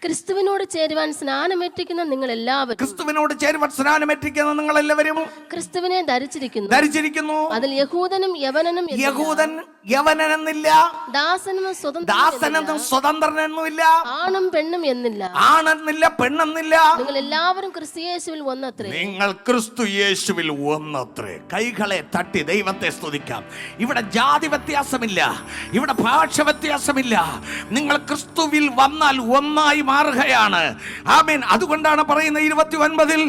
ക്രിസ്തുവിനോട് ചേരുവാൻ സ്നാനമേറ്റിരിക്കുന്ന നിങ്ങൾ എല്ലാവരും ക്രിസ്തുവിനോട് ചേരുവാൻ സ്നാനമേറ്റിരിക്കുന്ന നിങ്ങൾ എല്ലാവരും ക്രിസ്തുവിനെ ധരിച്ചിരിക്കുന്നു. അതിൽ യഹൂദനും യവനനും യഹൂദൻ യവനനെന്നില്ല, ദാസനെന്നും സ്വതന്ത്രനെന്നുമില്ല, ആണും പെണ്ണും എന്നില്ല, ആണെന്നില്ല പെണ്ണെന്നില്ല. നിങ്ങൾ എല്ലാവരും ക്രിസ്തു യേശുവിൽ ഒന്നത്രേ. നിങ്ങൾ ക്രിസ്തു യേശുവിൽ ഒന്നത്രേ. കൈകളെ തട്ടി ദൈവത്തെ സ്തുതിക്കാം. ഇവിടെ ജാതി വ്യത്യാസമില്ല, ഇവിടെ ഭാഷ വ്യത്യാസമില്ല. നിങ്ങൾ ക്രിസ്തുവിൽ വന്നാൽ ഒന്നായി മാറുകയാണ്. ആമേൻ. അതുകൊണ്ടാണ് പറയുന്നത് 29-ൽ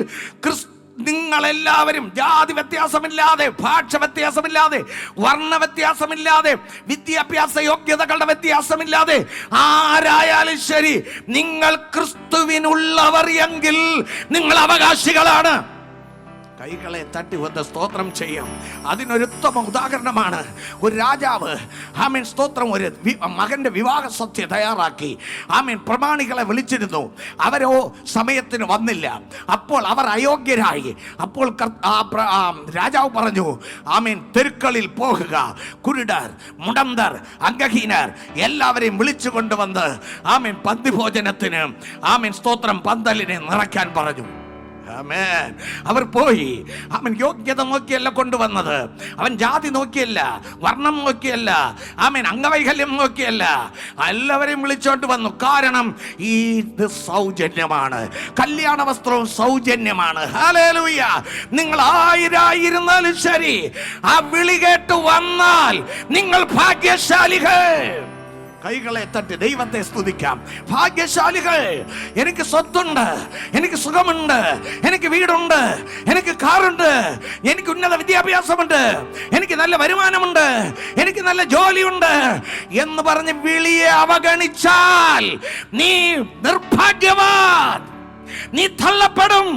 നിങ്ങളെല്ലാവരും ജാതി വ്യത്യാസമില്ലാതെ, ഭാഷ വ്യത്യാസമില്ലാതെ, വർണ്ണ വ്യത്യാസമില്ലാതെ, വിദ്യാഭ്യാസ യോഗ്യതകളുടെ വ്യത്യാസമില്ലാതെ ആരായാലും ശരി, നിങ്ങൾ ക്രിസ്തുവിനുള്ളവർ എങ്കിൽ നിങ്ങൾ അവകാശികളാണ്. കൈകളെ തട്ടി വന്ന് സ്തോത്രം ചെയ്യാം. അതിനൊരു ഉത്തമ ഉദാഹരണമാണ് ഒരു രാജാവ്. ആമേൻ സ്തോത്രം. ഒരു മകന്റെ വിവാഹ സദ്യ തയ്യാറാക്കി. ആമേൻ പ്രമാണികളെ വിളിച്ചിരുന്നു. അവരോ സമയത്തിന് വന്നില്ല. അപ്പോൾ അവർ അയോഗ്യരായി. അപ്പോൾ രാജാവ് പറഞ്ഞു, ആമേൻ തെരുക്കളിൽ പോകുക, കുരുടർ, മുടന്തർ, അംഗഹീനർ എല്ലാവരെയും വിളിച്ചു കൊണ്ടുവന്ന് ആമേൻ പന്തിഭോജനത്തിന് ആമേൻ സ്തോത്രം പന്തലിനെ നിറയ്ക്കാൻ പറഞ്ഞു. ആമേൻ. അവർ പോയി. അവൻ യോഗ്യത നോക്കിയല്ല കൊണ്ടുവന്നത്, അവൻ ജാതി നോക്കിയല്ല, വർണ്ണം നോക്കിയല്ല, ആമേൻ അംഗവൈകല്യം നോക്കിയല്ല, എല്ലാവരെയും വിളിച്ചോണ്ട് വന്നു. കാരണം ഇത് സൗജന്യമാണ്. കല്യാണ വസ്ത്രവും സൗജന്യമാണ്. ഹല്ലേലൂയ. നിങ്ങൾ 1000 ആയിരുന്നാലും ശരി, ആ വിളി കേട്ട് വന്നാൽ നിങ്ങൾ ഭാഗ്യശാലികൾ. കൈകളെ തട്ടി ദൈവത്തെ സ്തുതിക്കാം. ഭാഗ്യശാലികൾ. എനിക്ക് സ്വത്തുണ്ട്, എനിക്ക് സുഖമുണ്ട്, എനിക്ക് വീടുണ്ട്, എനിക്ക് കാറുണ്ട്, എനിക്ക് ഉന്നത വിദ്യാഭ്യാസമുണ്ട്, എനിക്ക് നല്ല വരുമാനമുണ്ട്, എനിക്ക് നല്ല ജോലിയുണ്ട് എന്ന് പറഞ്ഞ് വിളിയെ അവഗണിച്ചാൽ നീ നിർഭാഗ്യവാൻ, നീ തള്ളപ്പെടും.